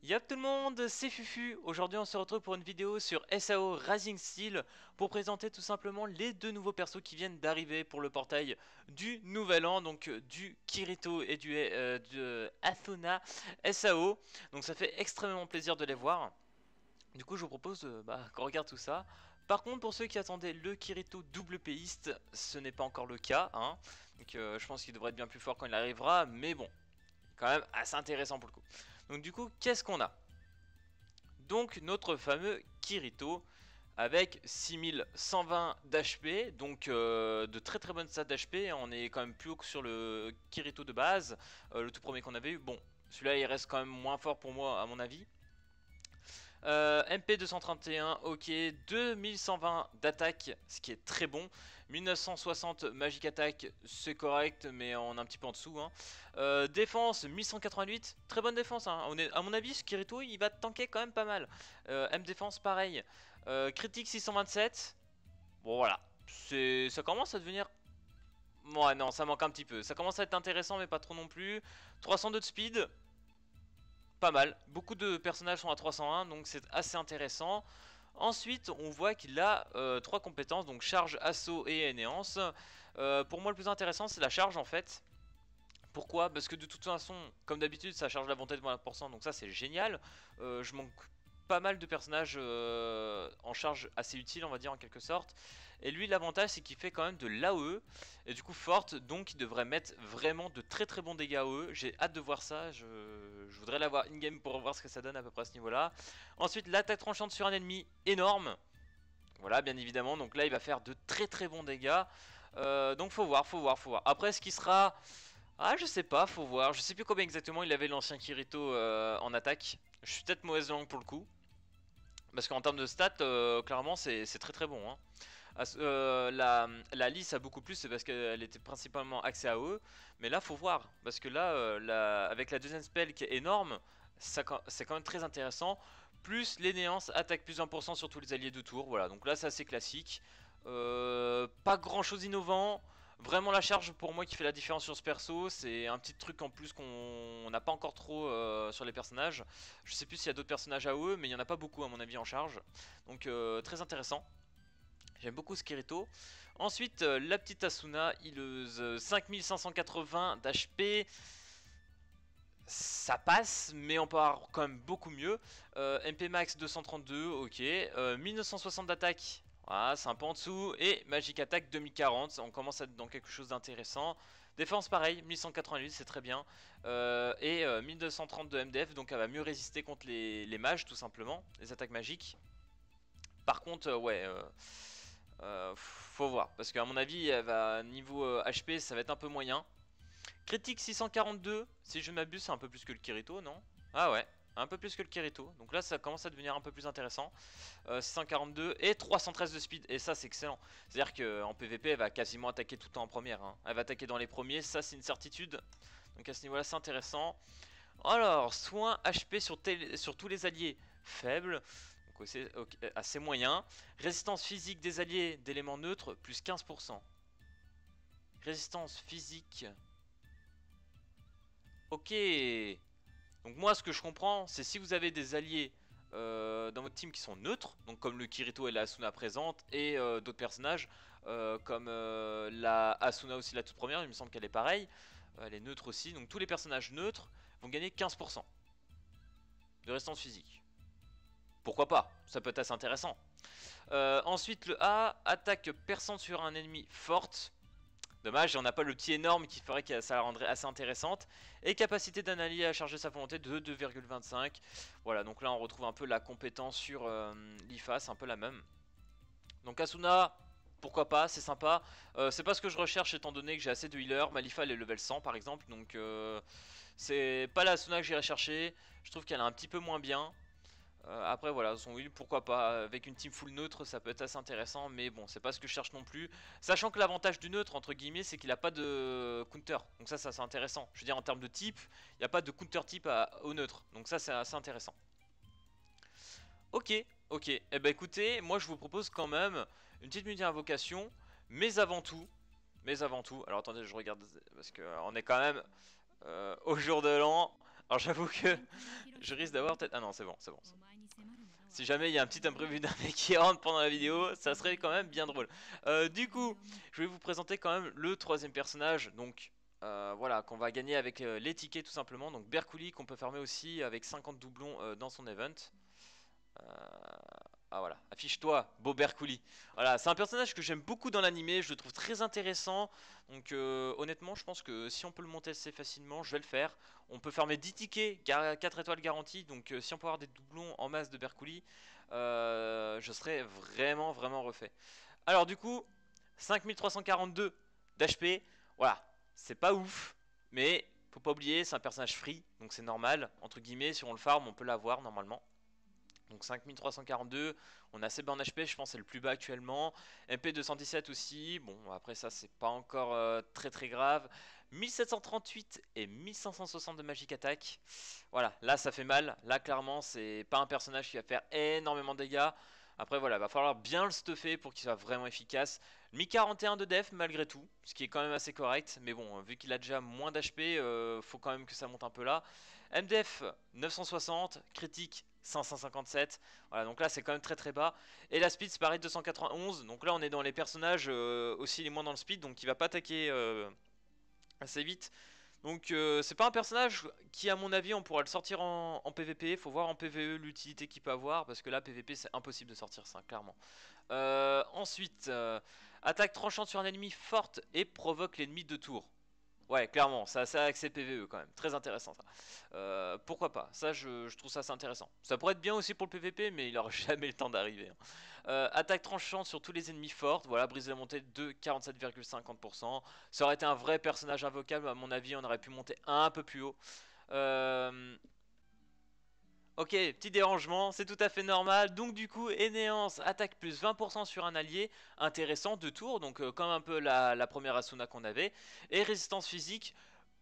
Yop tout le monde, c'est Fufu. Aujourd'hui on se retrouve pour une vidéo sur SAO Rising Steel pour présenter tout simplement les deux nouveaux persos qui viennent d'arriver pour le portail du nouvel an, donc du Kirito et du Athena SAO. Donc ça fait extrêmement plaisir de les voir. Du coup je vous propose qu'on regarde tout ça. Par contre pour ceux qui attendaient le Kirito double péiste, ce n'est pas encore le cas, hein. Donc je pense qu'il devrait être bien plus fort quand il arrivera, mais bon, quand même assez intéressant pour le coup. Donc du coup, qu'est-ce qu'on a? Donc notre fameux Kirito avec 6120 d'HP, donc de très très bonnes stats d'HP. On est quand même plus haut que sur le Kirito de base, le tout premier qu'on avait eu. Bon, celui-là il reste quand même moins fort pour moi à mon avis. MP 231, ok, 2120 d'attaque, ce qui est très bon. 1960 magic attack, c'est correct, mais on est un petit peu en dessous, hein. Défense 1188, très bonne défense, hein. À mon avis, ce Kirito il va tanker quand même pas mal. M défense pareil. Critique 627, bon voilà, ça commence à devenir. Ouais, non, ça manque un petit peu. Ça commence à être intéressant, mais pas trop non plus. 302 de speed, pas mal. Beaucoup de personnages sont à 301, donc c'est assez intéressant. Ensuite, on voit qu'il a 3 compétences, donc charge, assaut et anéance. Pour moi, le plus intéressant, c'est la charge en fait. Pourquoi? Parce que de toute façon, comme d'habitude, ça charge la bonté de 20%, donc ça c'est génial. Je manque pas mal de personnages en charge assez utiles, on va dire en quelque sorte. Et lui, l'avantage c'est qu'il fait quand même de l'AOE, et du coup forte, donc il devrait mettre vraiment de très très bons dégâts AOE. J'ai hâte de voir ça, je voudrais l'avoir in-game pour voir ce que ça donne à peu près à ce niveau-là. Ensuite, l'attaque tranchante sur un ennemi, énorme. Voilà, bien évidemment, donc là il va faire de très très bons dégâts. Donc faut voir, faut voir, faut voir. Après, ce qui sera... Ah, je sais pas, faut voir. Je sais plus combien exactement il avait l'ancien Kirito en attaque. Je suis peut-être mauvaise langue pour le coup. Parce qu'en termes de stats, clairement, c'est très très bon, hein. La Lys a beaucoup plus, c'est parce qu'elle était principalement axée à eux. Mais là, faut voir. Parce que là, avec la deuxième spell qui est énorme, c'est quand même très intéressant. Plus l'énéance, attaque plus 1% sur tous les alliés de tour. Voilà, donc là, c'est assez classique. Pas grand chose innovant. Vraiment la charge pour moi qui fait la différence sur ce perso, c'est un petit truc en plus qu'on n'a pas encore trop sur les personnages. Je sais plus s'il y a d'autres personnages à eux, mais il n'y en a pas beaucoup à mon avis en charge. Donc très intéressant. J'aime beaucoup ce Kirito. Ensuite, la petite Asuna, healeuse 5580 d'HP. Ça passe, mais on peut avoir quand même beaucoup mieux. MP max 232, ok. 1960 d'attaque, voilà, c'est un peu en dessous. Et Magic Attack 2040, on commence à être dans quelque chose d'intéressant. Défense pareil, 1188, c'est très bien. Et 1230 de MDF, donc elle va mieux résister contre les mages tout simplement, les attaques magiques. Par contre, ouais, faut voir. Parce qu'à mon avis, elle va, niveau HP, ça va être un peu moyen. Critique 642, si je m'abuse, c'est un peu plus que le Kirito, non? Ah ouais, un peu plus que le Kirito. Donc là, ça commence à devenir un peu plus intéressant. 642 et 313 de speed. Et ça, c'est excellent. C'est-à-dire qu'en PvP, elle va quasiment attaquer tout le temps en première, hein. Elle va attaquer dans les premiers, ça, c'est une certitude. Donc à ce niveau-là, c'est intéressant. Alors, soin HP sur tous les alliés, faible. Donc assez moyen. Résistance physique des alliés d'éléments neutres, plus 15%. Résistance physique... Ok. Donc moi ce que je comprends, c'est si vous avez des alliés dans votre team qui sont neutres, donc comme le Kirito et la Asuna présente, et d'autres personnages, comme la Asuna aussi la toute première, il me semble qu'elle est pareille, elle est neutre aussi, donc tous les personnages neutres vont gagner 15% de résistance physique. Pourquoi pas, ça peut être assez intéressant. Ensuite le A, attaque perçante sur un ennemi forte. Dommage, on n'a pas le petit énorme qui ferait que ça la rendrait assez intéressante. Et capacité d'un allié à charger sa volonté de 2,25. Voilà, donc là on retrouve un peu la compétence sur l'IFA, c'est un peu la même. Donc Asuna, pourquoi pas, c'est sympa. C'est pas ce que je recherche étant donné que j'ai assez de healer. Ma Lifa elle est level 100 par exemple, donc c'est pas la Asuna que j'irai chercher. Je trouve qu'elle est un petit peu moins bien. Après voilà, son heal pourquoi pas, avec une team full neutre ça peut être assez intéressant, mais bon c'est pas ce que je cherche non plus. Sachant que l'avantage du neutre entre guillemets c'est qu'il a pas de counter, donc ça c'est intéressant. Je veux dire en termes de type, il n'y a pas de counter type au neutre, donc ça c'est assez intéressant. Ok, ok, et eh ben écoutez, moi je vous propose quand même une petite minute d'invocation, mais avant tout, alors attendez je regarde parce que on est quand même au jour de l'an. Alors j'avoue que je risque d'avoir peut-être... Ah non, c'est bon, c'est bon. Si jamais il y a un petit imprévu d'un mec qui rentre pendant la vidéo, ça serait quand même bien drôle. Du coup, je vais vous présenter quand même le troisième personnage. Donc voilà, qu'on va gagner avec les tickets tout simplement. Donc Berkouli qu'on peut farmer aussi avec 50 doublons dans son event. Euh, Ah voilà, affiche-toi, beau Berkouli. Voilà, c'est un personnage que j'aime beaucoup dans l'animé, je le trouve très intéressant. Donc honnêtement, je pense que si on peut le monter assez facilement, je vais le faire. On peut farmer 10 tickets, 4 étoiles garanties. Donc si on peut avoir des doublons en masse de Berkouli, je serais vraiment vraiment refait. Alors du coup, 5342 d'HP, voilà, c'est pas ouf, mais faut pas oublier, c'est un personnage free, donc c'est normal. Entre guillemets, si on le farm, on peut l'avoir normalement. Donc 5342, on a assez bas en HP, je pense que c'est le plus bas actuellement. MP 217 aussi, bon après ça c'est pas encore très très grave. 1738 et 1560 de Magic Attack. Voilà, là ça fait mal. Là clairement c'est pas un personnage qui va faire énormément de dégâts. Après voilà, va falloir bien le stuffer pour qu'il soit vraiment efficace. 1041 de def malgré tout, ce qui est quand même assez correct. Mais bon, vu qu'il a déjà moins d'HP, faut quand même que ça monte un peu là. MDF 960, critique 557. Voilà, donc là c'est quand même très très bas. Et la speed c'est pareil 291. Donc là on est dans les personnages aussi les moins dans le speed, donc il va pas attaquer assez vite. Donc c'est pas un personnage qui à mon avis on pourra le sortir en PVP. Faut voir en PVE l'utilité qu'il peut avoir, parce que là PVP c'est impossible de sortir ça clairement. Ensuite, attaque tranchante sur un ennemi forte et provoque l'ennemi de tour. Ouais, clairement, ça a accès PVE quand même. Très intéressant ça. Pourquoi pas? Ça, je trouve ça assez intéressant. Ça pourrait être bien aussi pour le PVP, mais il aura jamais le temps d'arriver, hein. Attaque tranchante sur tous les ennemis fortes. Voilà, brise la montée de 47,50%. Ça aurait été un vrai personnage invocable. À mon avis, on aurait pu monter un peu plus haut. Euh, Ok, petit dérangement, c'est tout à fait normal. Donc du coup, Énéance attaque plus 20% sur un allié, intéressant, 2 tours, donc comme un peu la première Asuna qu'on avait. Et résistance physique,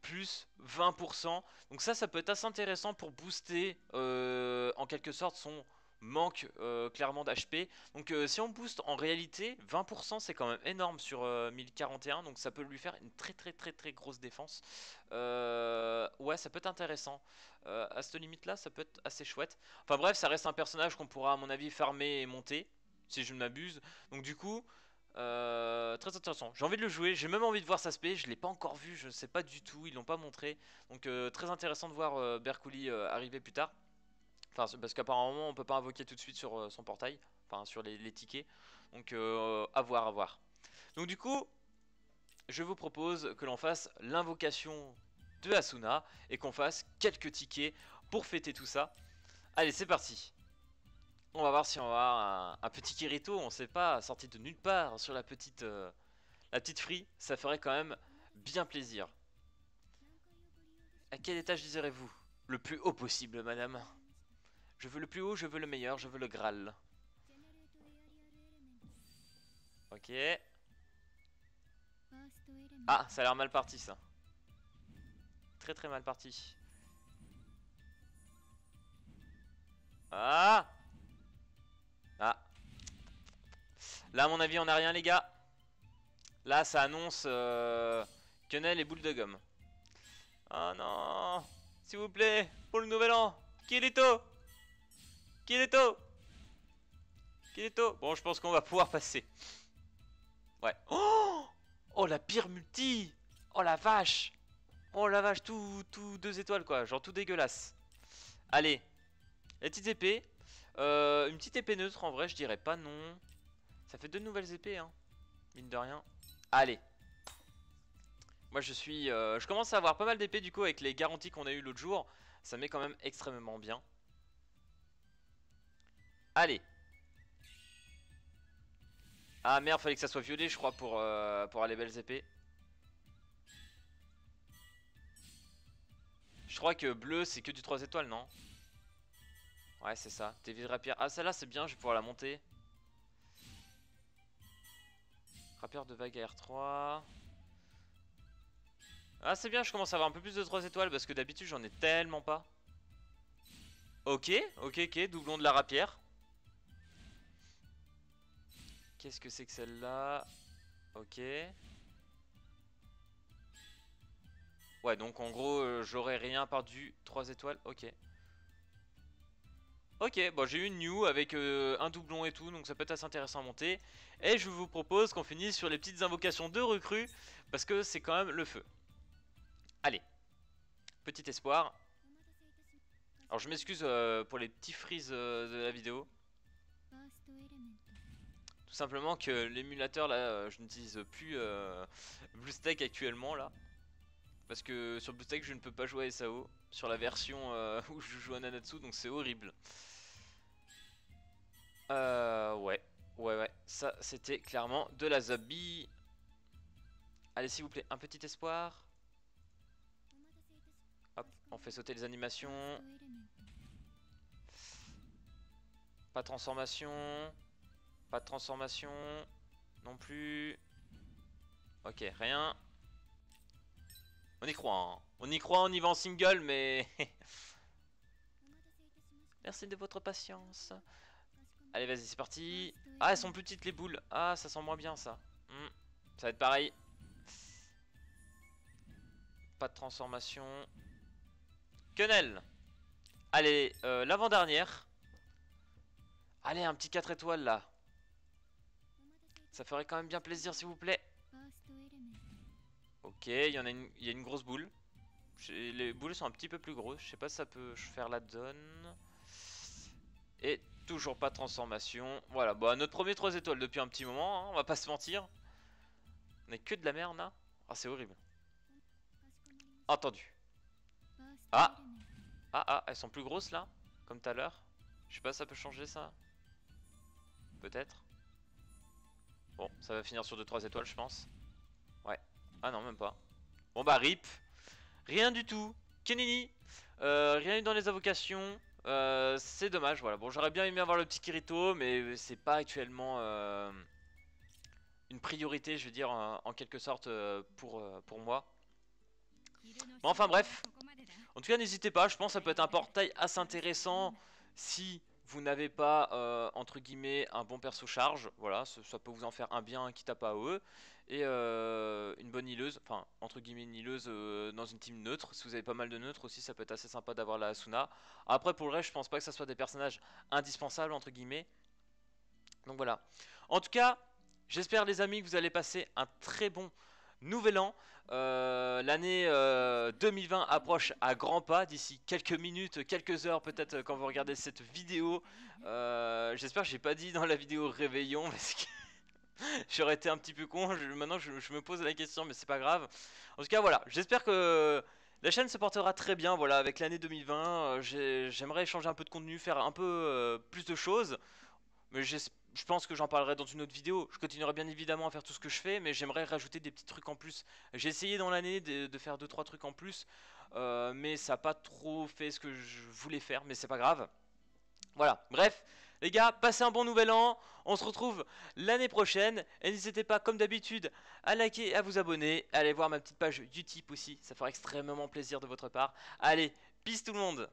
plus 20%. Donc ça peut être assez intéressant pour booster en quelque sorte son manque clairement d'HP. Donc si on booste en réalité, 20% c'est quand même énorme sur 1041, donc ça peut lui faire une très très très très grosse défense. Ouais, ça peut être intéressant. À cette limite là, ça peut être assez chouette. Enfin bref, ça reste un personnage qu'on pourra à mon avis farmer et monter, si je ne m'abuse. Donc du coup... très intéressant, j'ai envie de le jouer, j'ai même envie de voir sa spé, je l'ai pas encore vu, je ne sais pas du tout, ils l'ont pas montré. Donc très intéressant de voir Berkouli arriver plus tard. Enfin parce qu'apparemment on peut pas invoquer tout de suite sur son portail, enfin sur les tickets. Donc à voir, à voir. Donc du coup, je vous propose que l'on fasse l'invocation de Asuna et qu'on fasse quelques tickets pour fêter tout ça. Allez, c'est parti. On va voir si on va avoir un petit Kirito, on sait pas, sorti de nulle part sur la petite free, ça ferait quand même bien plaisir. À quel étage désirez-vous? Le plus haut possible, madame. Je veux le plus haut, je veux le meilleur, je veux le Graal. Ok. Ah, ça a l'air mal parti ça. Très très mal parti. Ah. Ah. Là, à mon avis, on n'a rien, les gars. Là, ça annonce quenelle et boule de gomme. Oh non. S'il vous plaît, pour le nouvel an. Kirito. Kirito. Kirito. Bon, je pense qu'on va pouvoir passer. Ouais. Oh, oh la pire multi. Oh la vache. Oh la vache, tout 2 étoiles quoi. Genre tout dégueulasse. Allez. Les petites épées. Une petite épée neutre en vrai, je dirais pas non. Ça fait 2 nouvelles épées, hein. Mine de rien. Allez. Moi je commence à avoir pas mal d'épées du coup avec les garanties qu'on a eu l'autre jour. Ça met quand même extrêmement bien. Allez. Ah merde, fallait que ça soit violet je crois pour avoir les belles épées. Je crois que bleu c'est que du 3 étoiles, non? Ouais, c'est ça. Dévi de rapière. Ah, celle-là c'est bien, je vais pouvoir la monter. Rapière de vague à R3. Ah, c'est bien, je commence à avoir un peu plus de 3 étoiles parce que d'habitude j'en ai tellement pas. Ok, ok, ok, doublon de la rapière. Qu'est-ce que c'est que celle-là? Ok. Ouais, donc en gros, j'aurais rien par du 3 étoiles. Ok. Ok, bon, j'ai eu une new avec un doublon et tout, donc ça peut être assez intéressant à monter. Et je vous propose qu'on finisse sur les petites invocations de recrues, parce que c'est quand même le feu. Allez, petit espoir. Alors je m'excuse pour les petits freezes de la vidéo. Tout simplement que l'émulateur là, je n'utilise plus BlueStack actuellement là. Parce que sur BlueStack je ne peux pas jouer à SAO sur la version où je joue à Nanatsu, donc c'est horrible. Ouais, ça c'était clairement de la zombie. Allez s'il vous plaît, un petit espoir. Hop, on fait sauter les animations. Pas de transformation. Pas de transformation. Non plus. Ok, rien. On y croit, hein. On y croit, on y va en single, mais... Merci de votre patience. Allez, vas-y, c'est parti. Ah, elles sont plus petites les boules. Ah, ça sent moins bien ça. Ça va être pareil. Pas de transformation. Quenelle. Allez, l'avant-dernière. Allez, un petit 4 étoiles là. Ça ferait quand même bien plaisir, s'il vous plaît. Ok, il y a une grosse boule. Les boules sont un petit peu plus grosses. Je sais pas si ça peut faire la donne. Et toujours pas de transformation. Voilà, bah notre premier 3 étoiles depuis un petit moment, hein, on va pas se mentir. On est que de la merde là. Ah, c'est horrible. Entendu. Ah, elles sont plus grosses là, comme tout à l'heure. Je sais pas si ça peut changer ça. Peut-être. Bon, ça va finir sur 2-3 étoiles, je pense. Ouais. Ah non, même pas. Bon bah rip. Rien du tout. Kenini. Rien eu dans les invocations. C'est dommage, voilà. Bon, j'aurais bien aimé avoir le petit Kirito, mais c'est pas actuellement une priorité, je veux dire, en quelque sorte, pour moi. Bon, enfin bref. En tout cas, n'hésitez pas, je pense que ça peut être un portail assez intéressant si vous n'avez pas, entre guillemets, un bon perso charge. Voilà, ça peut vous en faire un bien quitte à pas AOE. Et une bonne healeuse, enfin, entre guillemets, une healeuse dans une team neutre. Si vous avez pas mal de neutres aussi, ça peut être assez sympa d'avoir la Asuna. Après, pour le reste, je pense pas que ça soit des personnages indispensables, entre guillemets. Donc voilà. En tout cas, j'espère les amis que vous allez passer un très bon nouvel an. L'année 2020 approche à grands pas d'ici quelques minutes, quelques heures peut-être quand vous regardez cette vidéo. J'espère que j'ai pas dit dans la vidéo réveillon parce que j'aurais été un petit peu con. Maintenant je me pose la question, mais c'est pas grave. En tout cas voilà, j'espère que la chaîne se portera très bien. Voilà, avec l'année 2020, j'aimerais échanger un peu de contenu, faire un peu plus de choses. Mais je pense que j'en parlerai dans une autre vidéo. Je continuerai bien évidemment à faire tout ce que je fais, mais j'aimerais rajouter des petits trucs en plus. J'ai essayé dans l'année de faire 2-3 trucs en plus, mais ça n'a pas trop fait ce que je voulais faire, mais c'est pas grave. Voilà, bref, les gars, passez un bon nouvel an. On se retrouve l'année prochaine. Et n'hésitez pas, comme d'habitude, à liker, à vous abonner. À aller voir ma petite page Utip aussi, ça fera extrêmement plaisir de votre part. Allez, peace tout le monde.